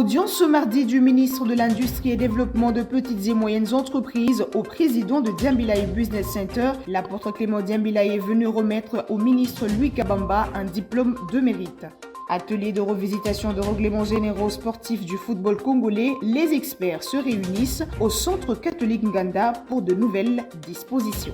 Audience ce mardi du ministre de l'Industrie et Développement de petites et moyennes entreprises au président de Diambilaye Business Center. L'apôtre Clément Diambilaye est venu remettre au ministre Louis Kabamba un diplôme de mérite. Atelier de revisitation de règlements généraux sportifs du football congolais, les experts se réunissent au Centre catholique Nganda pour de nouvelles dispositions.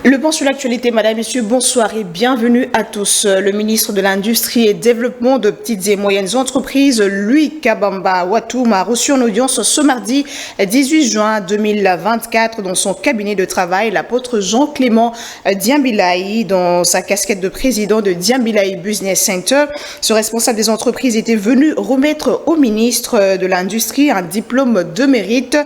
Le point sur l'actualité, madame, messieurs, bonsoir et bienvenue à tous. Le ministre de l'Industrie et Développement de petites et moyennes entreprises, Louis Kabamba Watoum, a reçu en audience ce mardi 18 juin 2024 dans son cabinet de travail l'apôtre Jean-Clément Diambilaye dans sa casquette de président de Diambilaye Business Center. Ce responsable des entreprises était venu remettre au ministre de l'Industrie un diplôme de mérite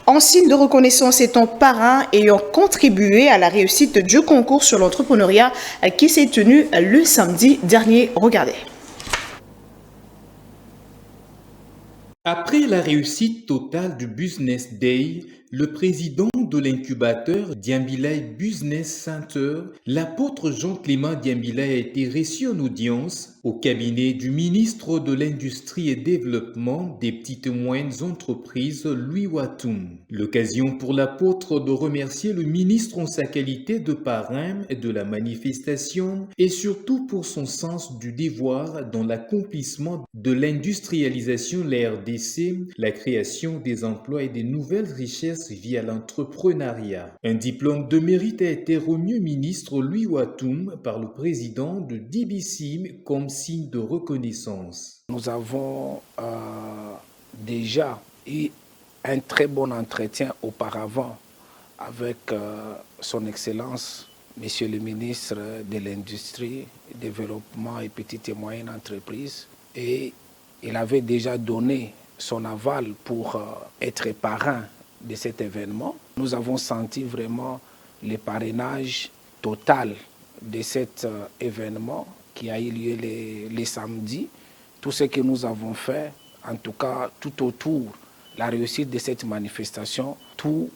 en signe de reconnaissance étant parrain ayant contribué à la réussite du concours sur l'entrepreneuriat qui s'est tenu le samedi dernier. Regardez. Après la réussite totale du Business Day, le président de l'incubateur Diambilaye Business Center, l'apôtre Jean-Clément Diambilaye, a été reçu en audience au cabinet du ministre de l'Industrie et Développement des petites et moyennes entreprises, Louis Watoum. L'occasion pour l'apôtre de remercier le ministre en sa qualité de parrain de la manifestation et surtout pour son sens du devoir dans l'accomplissement de l'industrialisation de la RDC, la création des emplois et des nouvelles richesses via l'entrepreneuriat. Un diplôme de mérite a été remis au ministre Louis Watoum par le président de DBCIM comme signe de reconnaissance. Nous avons déjà eu un très bon entretien auparavant avec son Excellence, Monsieur le ministre de l'Industrie, Développement et petites et moyennes entreprises. Et il avait déjà donné son aval pour être parrain de cet événement. Nous avons senti vraiment le parrainage total de cet événement qui a eu lieu les samedis. Tout ce que nous avons fait, en tout cas tout autour de la réussite de cette manifestation, tout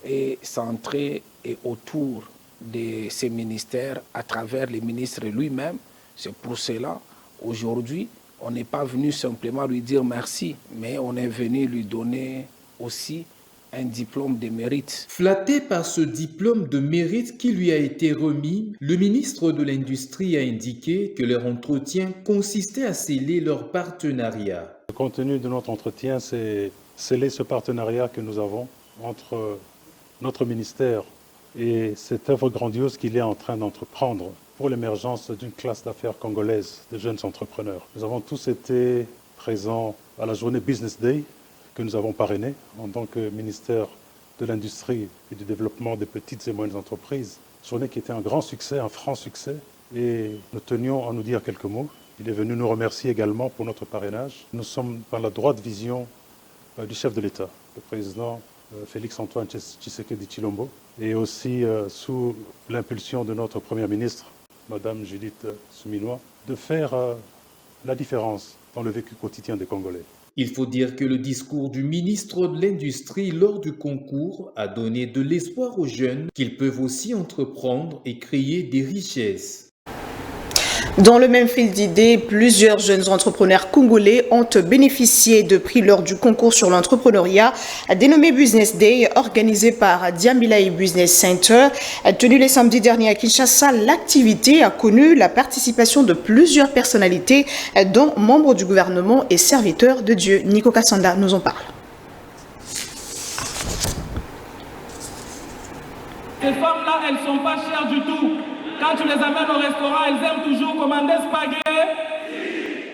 est centré et autour de ces ministères à travers le ministre lui-même. C'est pour cela, aujourd'hui, on n'est pas venu simplement lui dire merci, mais on est venu lui donner aussi un diplôme de mérite. Flatté par ce diplôme de mérite qui lui a été remis, le ministre de l'Industrie a indiqué que leur entretien consistait à sceller leur partenariat. Le contenu de notre entretien, c'est sceller ce partenariat que nous avons entre notre ministère et cette œuvre grandiose qu'il est en train d'entreprendre pour l'émergence d'une classe d'affaires congolaise de jeunes entrepreneurs. Nous avons tous été présents à la journée Business Day que nous avons parrainé en tant que ministère de l'Industrie et du Développement des petites et moyennes entreprises. Journée qui était un grand succès, un franc succès, et nous tenions à nous dire quelques mots. Il est venu nous remercier également pour notre parrainage. Nous sommes dans la droite vision du chef de l'État, le président Félix-Antoine Tshisekedi Tshilombo, et aussi sous l'impulsion de notre première ministre, Madame Judith Suminwa, de faire la différence dans le vécu quotidien des Congolais. Il faut dire que le discours du ministre de l'Industrie lors du concours a donné de l'espoir aux jeunes qu'ils peuvent aussi entreprendre et créer des richesses. Dans le même fil d'idées, plusieurs jeunes entrepreneurs congolais ont bénéficié de prix lors du concours sur l'entrepreneuriat dénommé Business Day organisé par Diambilaye Business Center. Tenu les samedis derniers à Kinshasa, l'activité a connu la participation de plusieurs personnalités dont membres du gouvernement et serviteurs de Dieu. Nico Kassanda nous en parle. Ces femmes-là, elles ne sont pas chères du tout. Quand tu les amènes au restaurant, elles aiment toujours commander spaghetti.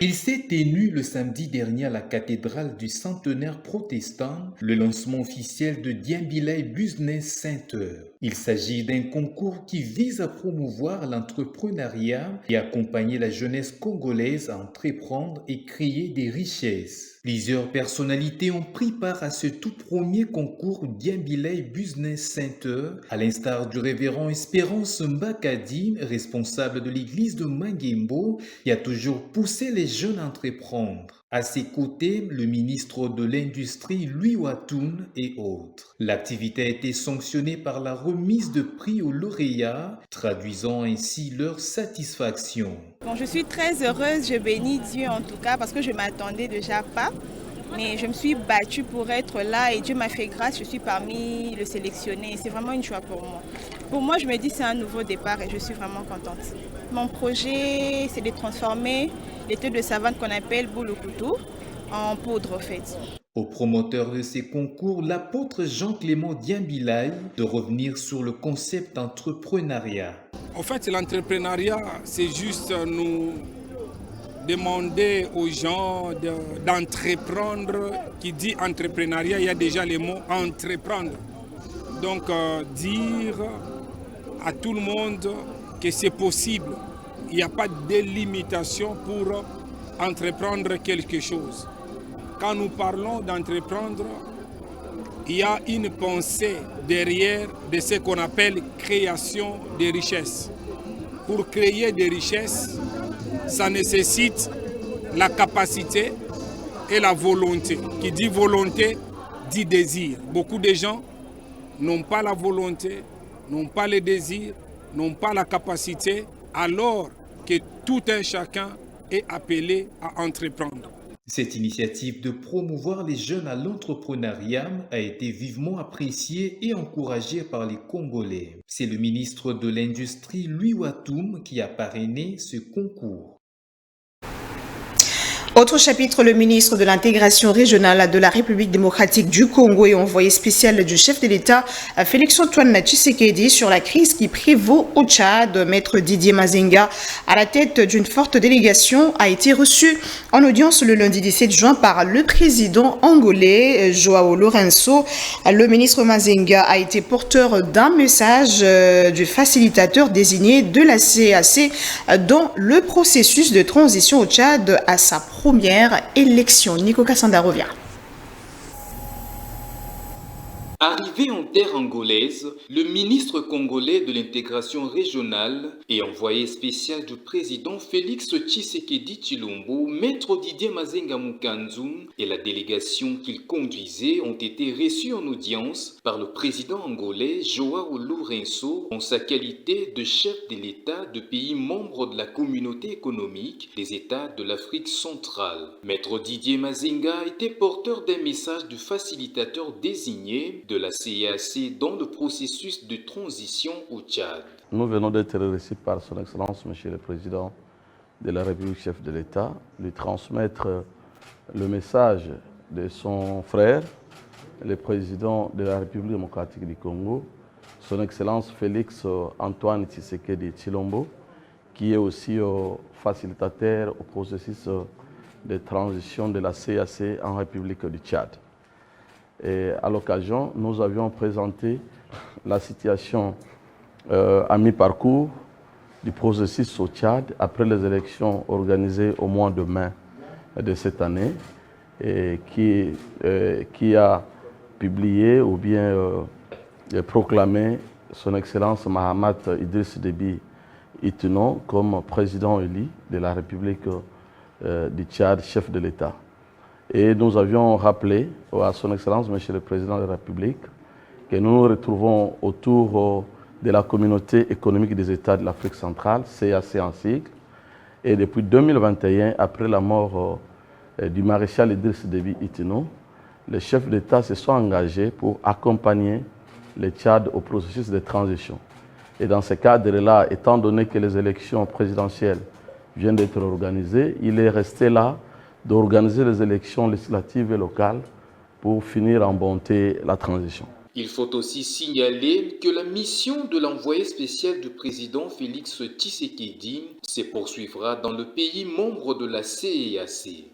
Il s'est tenu le samedi dernier à la cathédrale du centenaire protestant le lancement officiel de Diambilaye Business Center. Il s'agit d'un concours qui vise à promouvoir l'entrepreneuriat et accompagner la jeunesse congolaise à entreprendre et créer des richesses. Plusieurs personnalités ont pris part à ce tout premier concours Diambilaye Business Center, à l'instar du révérend Espérance Mbakadi, responsable de l'église de Mangembo, qui a toujours poussé les jeunes entreprendre. À ses côtés, le ministre de l'Industrie, Louis Watoun et autres. L'activité a été sanctionnée par la remise de prix aux lauréats, traduisant ainsi leur satisfaction. Bon, je suis très heureuse, je bénis Dieu en tout cas parce que je ne m'attendais déjà pas. Mais je me suis battue pour être là et Dieu m'a fait grâce, je suis parmi le sélectionné. C'est vraiment une joie pour moi. Pour moi, je me dis c'est un nouveau départ et je suis vraiment contente. Mon projet, c'est de transformer les têtes de savane qu'on appelle boulou-koutou en poudre en fait. Au promoteur de ces concours, l'apôtre Jean-Clément Diambilaye, de revenir sur le concept entrepreneuriat. En fait, l'entrepreneuriat, c'est juste nous demander aux gens d'entreprendre. Qui dit entrepreneuriat, il y a déjà le mot entreprendre. Donc dire à tout le monde que c'est possible. Il n'y a pas de délimitation pour entreprendre quelque chose. Quand nous parlons d'entreprendre, il y a une pensée derrière de ce qu'on appelle création de richesses. Pour créer des richesses, ça nécessite la capacité et la volonté. Qui dit volonté, dit désir. Beaucoup de gens n'ont pas la volonté, n'ont pas le désir, n'ont pas la capacité, alors que tout un chacun est appelé à entreprendre. Cette initiative de promouvoir les jeunes à l'entrepreneuriat a été vivement appréciée et encouragée par les Congolais. C'est le ministre de l'Industrie, Louis Watoun, qui a parrainé ce concours. Autre chapitre, le ministre de l'intégration régionale de la République démocratique du Congo et envoyé spécial du chef de l'État, Félix-Antoine Tshisekedi, sur la crise qui prévaut au Tchad. Maître Didier Mazenga, à la tête d'une forte délégation, a été reçu en audience le lundi 17 juin par le président angolais, Joao Lourenço. Le ministre Mazenga a été porteur d'un message du facilitateur désigné de la CAC dans le processus de transition au Tchad à sa première élection. Nico Kassanda revient. Arrivé en terre angolaise, le ministre congolais de l'intégration régionale et envoyé spécial du président Félix Tshisekedi Tshilombo, Maître Didier Mazenga Mukanzu et la délégation qu'il conduisait ont été reçus en audience par le président angolais Joao Lourenço en sa qualité de chef de l'État de pays membres de la communauté économique des États de l'Afrique centrale. Maître Didier Mazenga était porteur d'un message du facilitateur désigné de la CAC dans le processus de transition au Tchad. Nous venons d'être reçus par son Excellence, Monsieur le Président de la République, chef de l'État, lui transmettre le message de son frère, le Président de la République démocratique du Congo, son Excellence Félix-Antoine Tshisekedi Tshilombo, qui est aussi facilitateur au processus de transition de la CAC en République du Tchad. Et à l'occasion, nous avions présenté la situation à mi-parcours du processus au Tchad après les élections organisées au mois de mai de cette année et qui a publié ou bien proclamé son Excellence Mahamat Idriss Déby Itno comme président élu de la République du Tchad, chef de l'État. Et nous avions rappelé à son Excellence, Monsieur le Président de la République, que nous nous retrouvons autour de la communauté économique des États de l'Afrique centrale, CAC en sigle. Et depuis 2021, après la mort du maréchal Idriss Déby Itno, les chefs d'État se sont engagés pour accompagner le Tchad au processus de transition. Et dans ce cadre-là, étant donné que les élections présidentielles viennent d'être organisées, il est resté là d'organiser les élections législatives et locales pour finir en bonté la transition. Il faut aussi signaler que la mission de l'envoyé spécial du président Félix Tshisekedi se poursuivra dans le pays membre de la CEEAC.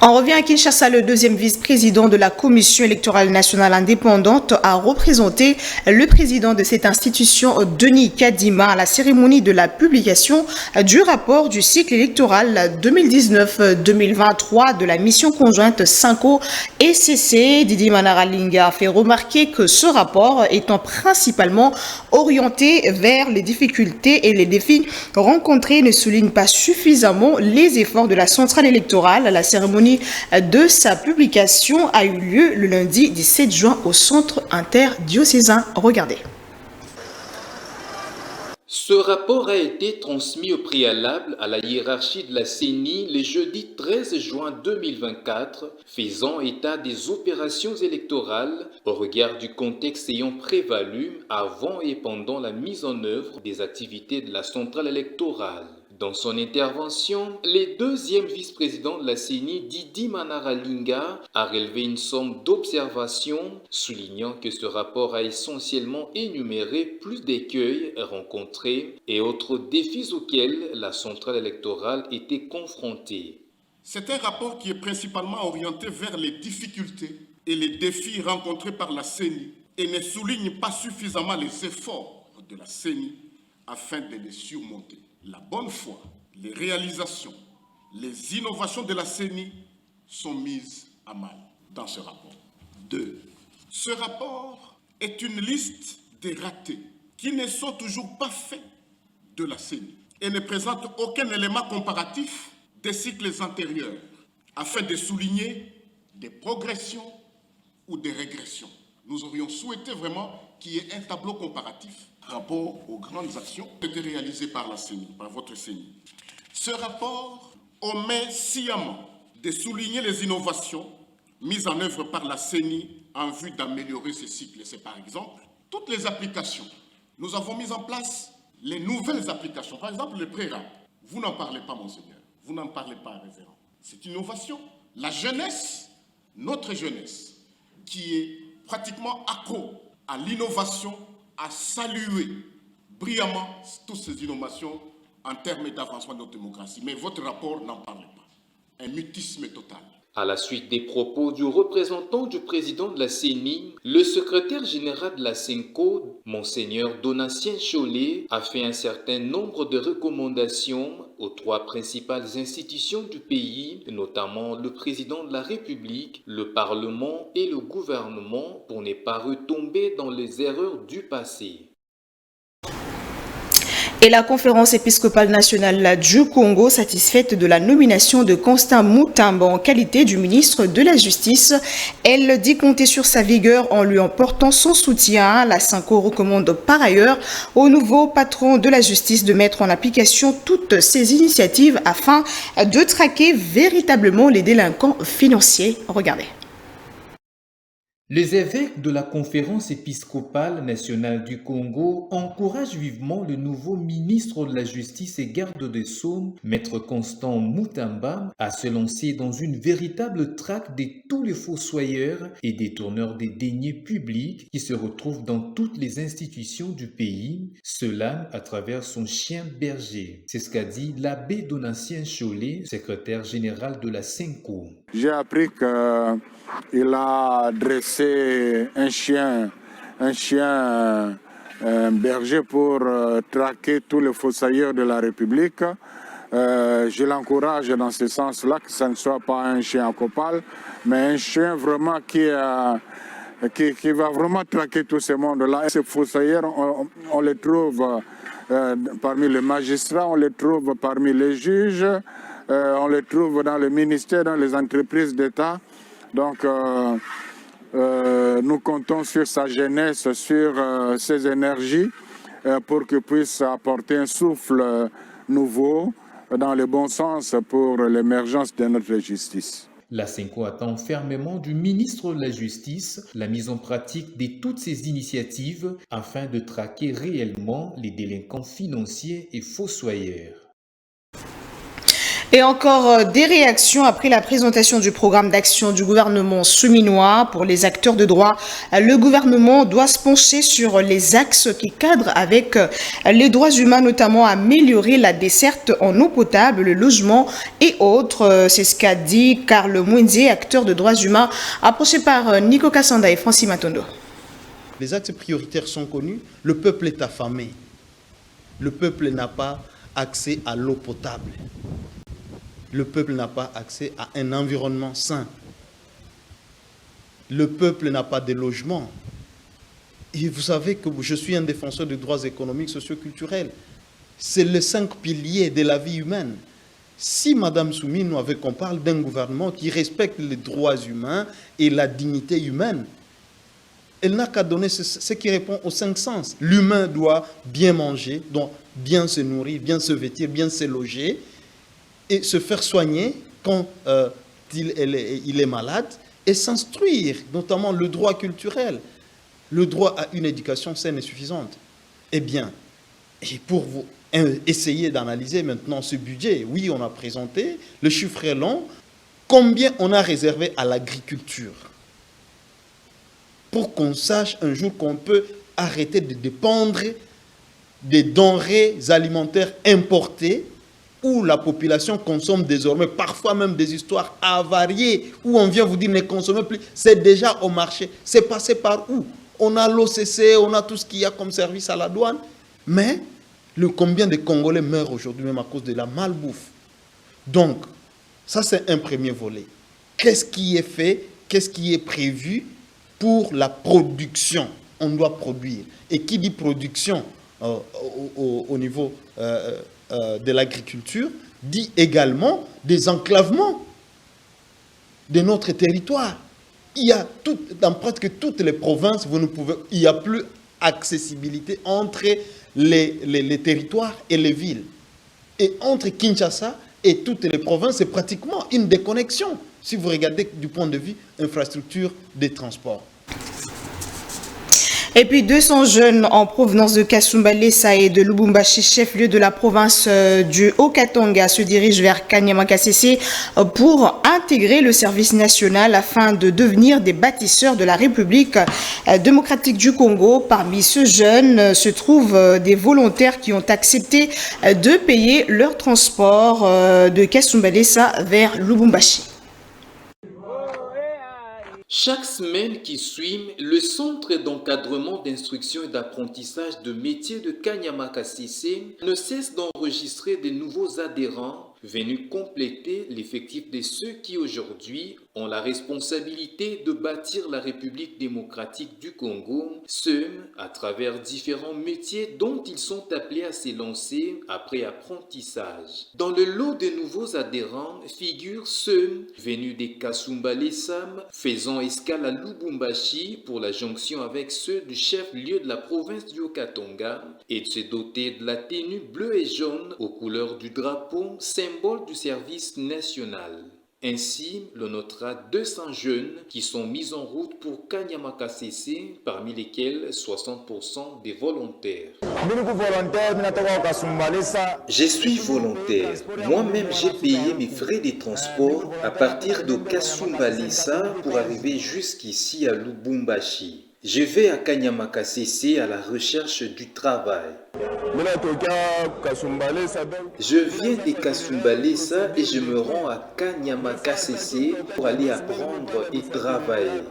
On revient à Kinshasa. Le deuxième vice-président de la Commission électorale nationale indépendante a représenté le président de cette institution, Denis Kadima, à la cérémonie de la publication du rapport du cycle électoral 2019-2023 de la mission conjointe Sanko et CC. Didi Manaralinga a fait remarquer que ce rapport étant principalement orienté vers les difficultés et les défis rencontrés ne souligne pas suffisamment les efforts de la centrale électorale. La cérémonie de sa publication a eu lieu le lundi 17 juin au centre interdiocésain. Regardez. Ce rapport a été transmis au préalable à la hiérarchie de la CENI le jeudi 13 juin 2024, faisant état des opérations électorales au regard du contexte ayant prévalu avant et pendant la mise en œuvre des activités de la centrale électorale. Dans son intervention, le deuxième vice-président de la CENI, Didi Manaralinga, a relevé une somme d'observations, soulignant que ce rapport a essentiellement énuméré plus d'écueils rencontrés et autres défis auxquels la centrale électorale était confrontée. C'est un rapport qui est principalement orienté vers les difficultés et les défis rencontrés par la CENI et ne souligne pas suffisamment les efforts de la CENI afin de les surmonter. La bonne foi, les réalisations, les innovations de la CENI sont mises à mal dans ce rapport. 2. Ce rapport est une liste des ratés qui ne sont toujours pas faits de la CENI et ne présente aucun élément comparatif des cycles antérieurs afin de souligner des progressions ou des régressions. Nous aurions souhaité vraiment qu'il y ait un tableau comparatif rapport aux grandes actions qui ont été réalisées par la CENI, par votre CENI. Ce rapport omet sciemment de souligner les innovations mises en œuvre par la CENI en vue d'améliorer ces cycles. C'est par exemple toutes les applications. Nous avons mis en place les nouvelles applications. Par exemple, le pré-rap. Vous n'en parlez pas, monseigneur. Vous n'en parlez pas, révérend. C'est une innovation. La jeunesse, notre jeunesse, qui est pratiquement accro à l'innovation, à saluer brillamment toutes ces innovations en termes d'avancement de notre démocratie. Mais votre rapport n'en parle pas. Un mutisme total. À la suite des propos du représentant du président de la CENI, le secrétaire général de la SENCO, Monseigneur Donatien Cholet, a fait un certain nombre de recommandations aux trois principales institutions du pays, notamment le président de la République, le Parlement et le gouvernement, pour ne pas retomber dans les erreurs du passé. Et la conférence épiscopale nationale du Congo, satisfaite de la nomination de Constant Mutamba en qualité du ministre de la Justice, elle dit compter sur sa vigueur en lui apportant son soutien. La Sanko recommande par ailleurs au nouveau patron de la justice de mettre en application toutes ces initiatives afin de traquer véritablement les délinquants financiers. Regardez. Les évêques de la conférence épiscopale nationale du Congo encouragent vivement le nouveau ministre de la Justice et garde des Sceaux, Maître Constant Mutamba, à se lancer dans une véritable traque de tous les fossoyeurs et détourneurs des deniers publics qui se retrouvent dans toutes les institutions du pays, cela à travers son chien berger. C'est ce qu'a dit l'abbé Donatien Cholet, secrétaire général de la SENCO. J'ai appris qu'il a dressé un chien berger pour traquer tous les fossoyeurs de la République. Je l'encourage dans ce sens-là, que ce ne soit pas un chien à copal, mais un chien vraiment qui va vraiment traquer tout ce monde-là. Ces fossoyeurs, on les trouve parmi les magistrats, on les trouve parmi les juges, on les trouve dans les ministères, dans les entreprises d'État. Donc, nous comptons sur sa jeunesse, sur ses énergies, pour qu'il puisse apporter un souffle nouveau dans le bon sens pour l'émergence de notre justice. La SENCO attend fermement du ministre de la Justice la mise en pratique de toutes ces initiatives afin de traquer réellement les délinquants financiers et fossoyeurs. Et encore des réactions après la présentation du programme d'action du gouvernement souminois pour les acteurs de droit. Le gouvernement doit se pencher sur les axes qui cadrent avec les droits humains, notamment améliorer la desserte en eau potable, le logement et autres. C'est ce qu'a dit Karl Mouenzi, acteur de droits humains, approché par Nico Kassanda et Francis Matondo. Les axes prioritaires sont connus. Le peuple est affamé. Le peuple n'a pas accès à l'eau potable. Le peuple n'a pas accès à un environnement sain. Le peuple n'a pas de logement. Et vous savez que je suis un défenseur des droits économiques, socio-culturels. C'est les 5 piliers de la vie humaine. Si Mme Soumino avait qu'on parle d'un gouvernement qui respecte les droits humains et la dignité humaine, elle n'a qu'à donner ce qui répond aux 5 sens. L'humain doit bien manger, doit bien se nourrir, bien se vêtir, bien se loger, et se faire soigner quand il est malade, et s'instruire, notamment le droit culturel, le droit à une éducation saine et suffisante. Eh bien, et pour vous essayer d'analyser maintenant ce budget, oui, on a présenté, le chiffre est long, combien on a réservé à l'agriculture pour qu'on sache un jour qu'on peut arrêter de dépendre des denrées alimentaires importées où la population consomme désormais, parfois même des histoires avariées, où on vient vous dire ne consommez plus, c'est déjà au marché. C'est passé par où? On a l'OCC, on a tout ce qu'il y a comme service à la douane, mais combien de Congolais meurent aujourd'hui même à cause de la malbouffe? Donc, ça c'est un premier volet. Qu'est-ce qui est fait? Qu'est-ce qui est prévu pour la production? On doit produire. Et qui dit production au niveau de l'agriculture, dit également des enclavements de notre territoire. Il y a dans presque toutes les provinces, il n'y a plus accessibilité entre les territoires et les villes. Et entre Kinshasa et toutes les provinces, c'est pratiquement une déconnexion, si vous regardez du point de vue infrastructure des transports. Et puis 200 jeunes en provenance de Kasumbalesa et de Lubumbashi, chef-lieu de la province du Haut-Katanga, se dirigent vers Kanyama-Kasese pour intégrer le service national afin de devenir des bâtisseurs de la République démocratique du Congo. Parmi ceux jeunes se trouvent des volontaires qui ont accepté de payer leur transport de Kasumbalesa vers Lubumbashi. Chaque semaine qui suit, le Centre d'encadrement d'instruction et d'apprentissage de métiers de Kanyama-Kasese ne cesse d'enregistrer de nouveaux adhérents venus compléter l'effectif de ceux qui aujourd'hui ont la responsabilité de bâtir la République démocratique du Congo, ce à travers différents métiers dont ils sont appelés à s'élancer après apprentissage. Dans le lot de nouveaux adhérents figurent ceux venus des Kasumbalesa, faisant escale à Lubumbashi pour la jonction avec ceux du chef-lieu de la province du Haut-Katanga et de se doter de la tenue bleue et jaune aux couleurs du drapeau, symbole du service national. Ainsi, l'on notera 200 jeunes qui sont mis en route pour Kanyama-Kasese, parmi lesquels 60% des volontaires. Je suis volontaire. Moi-même, j'ai payé mes frais de transport à partir de Kasumbalesa pour arriver jusqu'ici à Lubumbashi. Je vais à Kanyama-Kasese à la recherche du travail. Je viens de Kasumbalesa et je me rends à Kanyama-Kasese pour aller apprendre et travailler.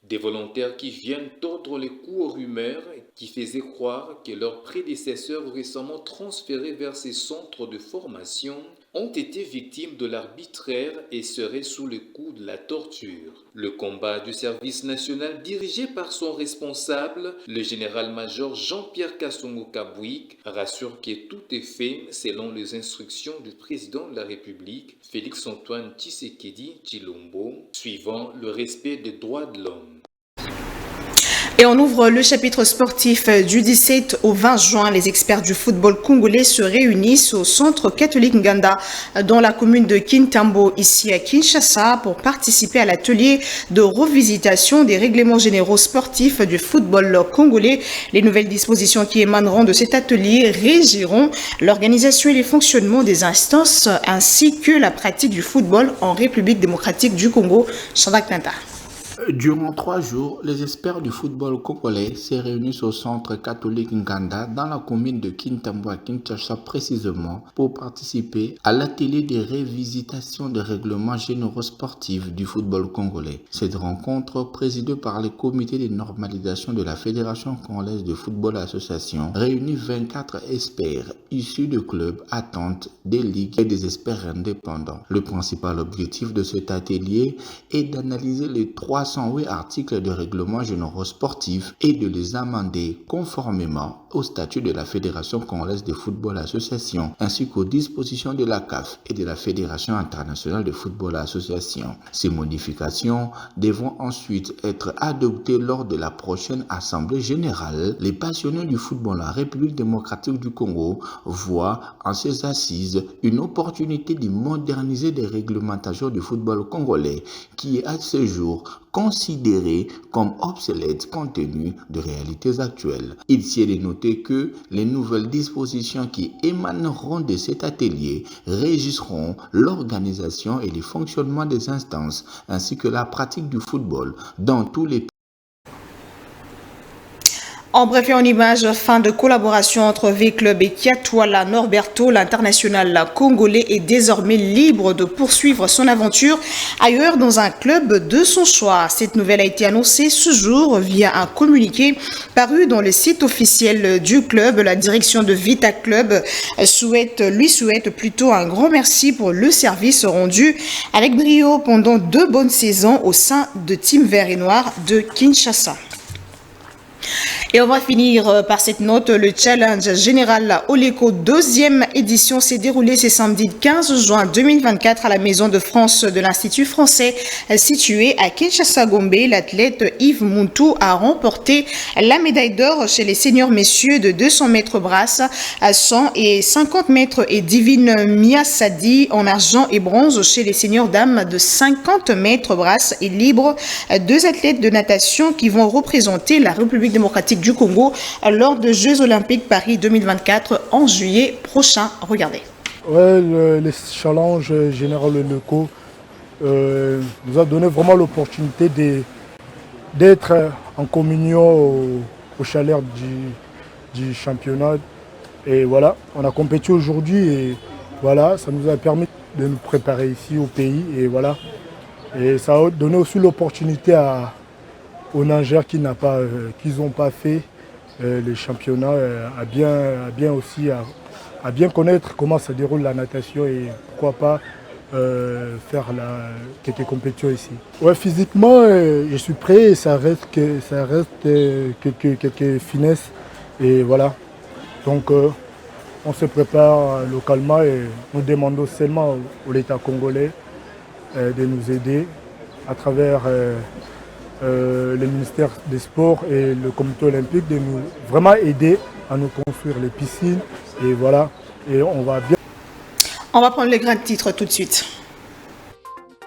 Des volontaires qui viennent tordre les coups aux rumeurs qui faisaient croire que leurs prédécesseurs récemment transférés vers ces centres de formation ont été victimes de l'arbitraire et seraient sous le coup de la torture. Le combat du service national dirigé par son responsable, le général-major Jean-Pierre Kasongo-Kabouik, rassure que tout est fait selon les instructions du président de la République, Félix-Antoine Tshisekedi Tshilombo, suivant le respect des droits de l'homme. Et on ouvre le chapitre sportif du 17 au 20 juin. Les experts du football congolais se réunissent au centre catholique Nganda dans la commune de Kintambo, ici à Kinshasa, pour participer à l'atelier de revisitation des règlements généraux sportifs du football congolais. Les nouvelles dispositions qui émaneront de cet atelier régiront l'organisation et le fonctionnement des instances ainsi que la pratique du football en République démocratique du Congo. Chandak Nanta. Durant 3 jours, les experts du football congolais se réunissent au centre catholique Nganda dans la commune de Kintambo à Kinshasa précisément pour participer à l'atelier de révisitation des règlements généraux sportifs du football congolais. Cette rencontre, présidée par le comité de normalisation de la Fédération congolaise de football association, réunit 24 experts issus de clubs, attentes, des ligues et des experts indépendants. Le principal objectif de cet atelier est d'analyser les 308 articles de règlements généraux sportifs et de les amender conformément au statut de la Fédération congolaise de football association ainsi qu'aux dispositions de la CAF et de la Fédération internationale de football association. Ces modifications devront ensuite être adoptées lors de la prochaine assemblée générale. Les passionnés du football en République démocratique du Congo voient en ces assises une opportunité de moderniser les réglementations du football congolais qui est à ce jour considéré comme obsolète compte tenu de réalités actuelles. Il s'y est de noter que les nouvelles dispositions qui émaneront de cet atelier régisseront l'organisation et le fonctionnement des instances ainsi que la pratique du football dans tous les pays. En bref et en image, fin de collaboration entre V-Club et Kiatouala Norberto, l'international congolais est désormais libre de poursuivre son aventure ailleurs dans un club de son choix. Cette nouvelle a été annoncée ce jour via un communiqué paru dans le site officiel du club. La direction de Vita Club lui souhaite plutôt un grand merci pour le service rendu avec brio pendant 2 bonnes saisons au sein de Team Vert et Noir de Kinshasa. Et on va finir par cette note. Le challenge général Oleko 2e édition s'est déroulé ce samedi 15 juin 2024 à la Maison de France de l'Institut français situé à Kinshasa-Gombe. L'athlète Yves Mountou a remporté la médaille d'or chez les seniors messieurs de 200 mètres brasse à 100 et 50 mètres et Divine Mia Sadi en argent et bronze chez les seniors dames de 50 mètres brasse et libre. 2 athlètes de natation qui vont représenter la République démocratique du Congo lors des Jeux Olympiques Paris 2024 en juillet prochain. Regardez. Ouais, les challenges généraux locaux nous a donné vraiment l'opportunité d'être en communion au chaleur du championnat. Et voilà, on a compétit aujourd'hui et voilà, ça nous a permis de nous préparer ici au pays. Et voilà, et ça a donné aussi l'opportunité aux nageurs qui n'ont pas fait les championnats à bien connaître comment se déroule la natation et pourquoi pas faire quelques compétitions ici. Ouais, physiquement, je suis prêt et ça reste quelques finesses et voilà. Donc on se prépare localement et nous demandons seulement à l'État congolais de nous aider à travers le ministère des Sports et le comité olympique de nous vraiment aider à nous construire les piscines et voilà, et on va bien. On va prendre les grands titres tout de suite.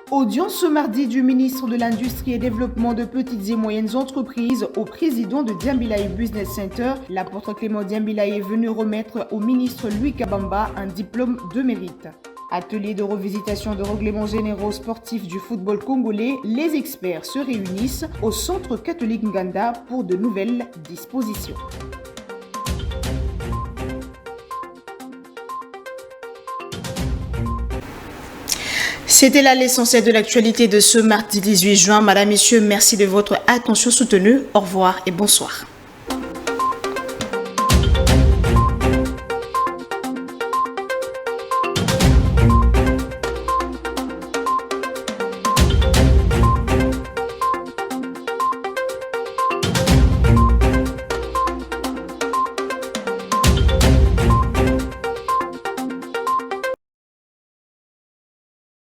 Audience ce mardi du ministre de l'Industrie et Développement de petites et moyennes entreprises au président de Diambilaye Business Center. L'apôtre Clément Diambilaye est venu remettre au ministre Louis Kabamba un diplôme de mérite. Atelier de revisitation de règlements généraux sportifs du football congolais, les experts se réunissent au centre catholique Nganda pour de nouvelles dispositions. C'était là l'essentiel de l'actualité de ce mardi 18 juin. Madame, Messieurs, merci de votre attention soutenue. Au revoir et bonsoir.